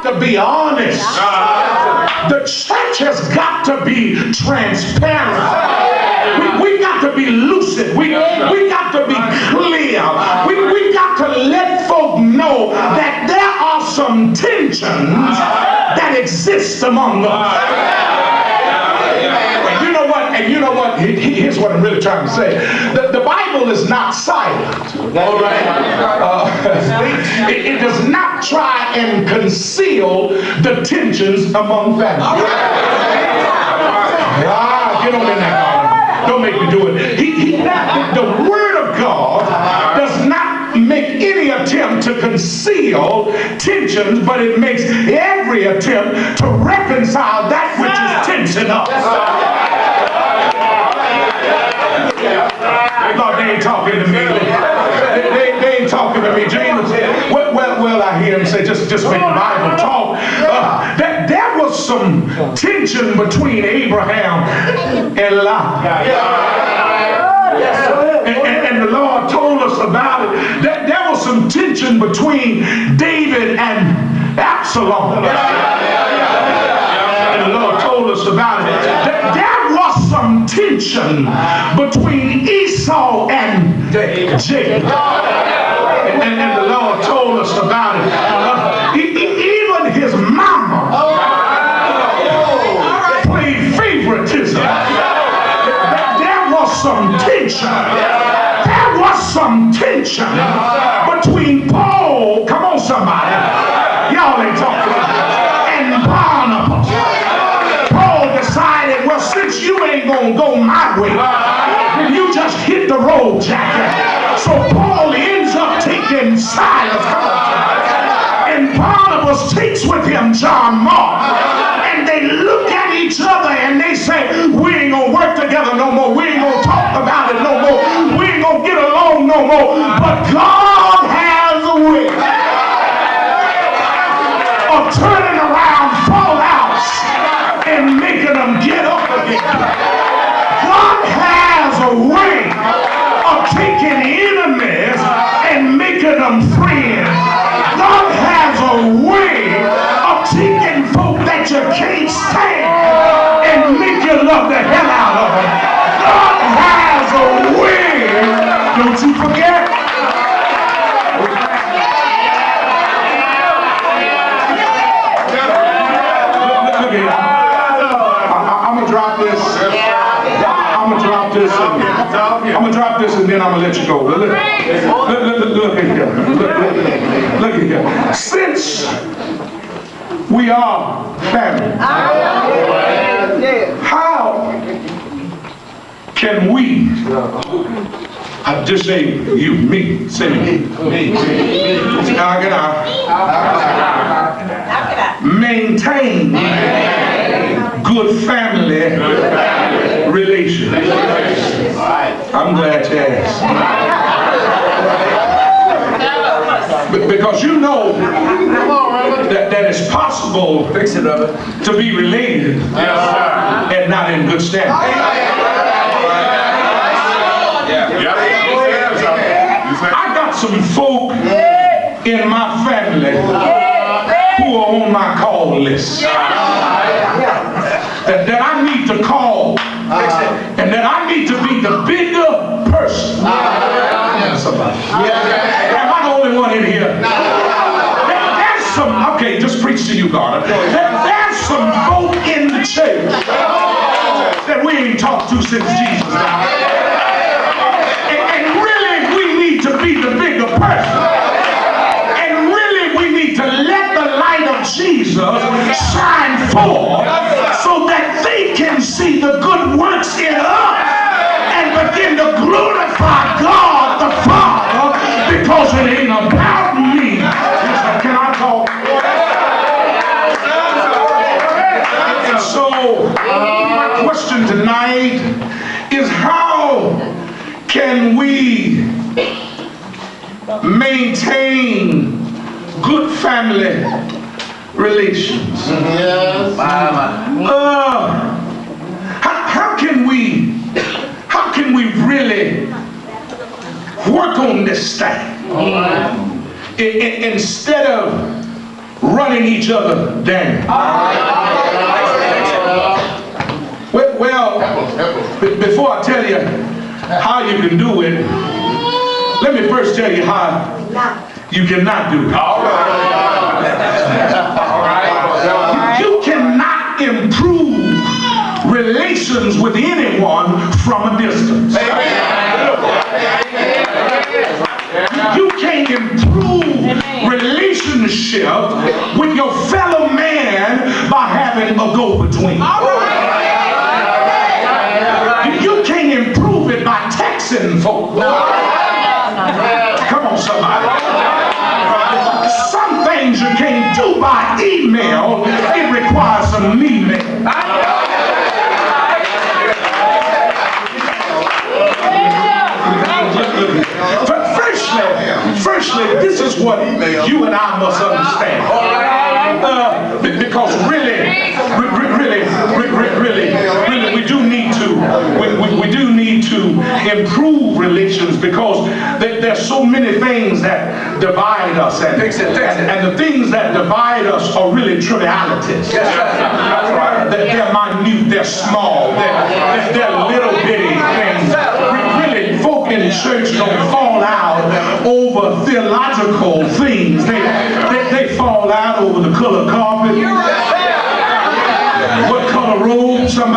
To be honest. The church has got to be transparent. We got to be lucid. We got to be clear. We got to let folk know that there are some tensions that exist among us. And you know what? Here's what I'm really trying to say. The Bible is not silent. All right. It does not try and conceal the tensions among families. Get on in there, God. Don't make me do it. The Word of God does not make any attempt to conceal tensions, but it makes every attempt to reconcile that which is tensing up. Lord, they ain't talking to me. They ain't talking to me, Jesus. Well, I hear him say, just make the Bible talk. There was some tension between Abraham and Lot. And the Lord told us about it. There was some tension between David and Absalom. And the Lord told us about it. There was some tension between Esau and Jacob. And the Lord told us about it. Even his mama played favoritism. There was some tension. There was some tension between Paul, come on somebody, y'all ain't talking, and Barnabas. Paul decided, well, since you ain't gonna go my way, then you just hit the road, Jack. So Paul ends up taking Silas, and Barnabas takes with him John Mark, and they look at each other and they say, we ain't gonna work together no more, we ain't gonna talk about it no more, we ain't gonna get along no more. But God has a way of turning around fallouts and making them get up again. God has a way of taking enemies and making them friends. God has a way of taking folk that you can't stand and make you love the hell out of them. God has a way. Don't you forget. Look here. I'm gonna drop this. I'm gonna drop this and then I'm gonna let you go. Look at here. Look at here. Since we are family, how can we, I just say you, me, say me. How can I maintain good family relations? I'm glad you asked. Because you know that it's possible to be related and not in good standing. I got some folk in my family who are on my call list that I need to call and that I need to be the bigger person. Somebody. Am I the only one in here? There's some, okay, just preach to you, Garner. There's some folk in the church that we ain't talked to since Jesus died. And really, we need to be the bigger person. And really, we need to let the light of Jesus shine forth so that they can see the good works in us and begin to glorify God the Father, because it ain't about me. Can I talk? And so, my question tonight is, how can we maintain good family relations? How can we really work on this thing instead of running each other down. Well, before I tell you how you can do it, let me first tell you how you cannot do it. You cannot improve relations with anyone from a distance. You can't improve relationship with your fellow man by having a go-between. You can't improve it by texting folks. Come on, somebody. Some things you can't do by email. It requires some email. Firstly, this is what you and I must understand. Because really, we do need to improve relations, because there's so many things that divide us, and the things that divide us are really trivialities. They're minute, they're small, they're little bitty things. Really, folk in church don't fall out over theological things. They fall out over the color carpet, what color robe somebody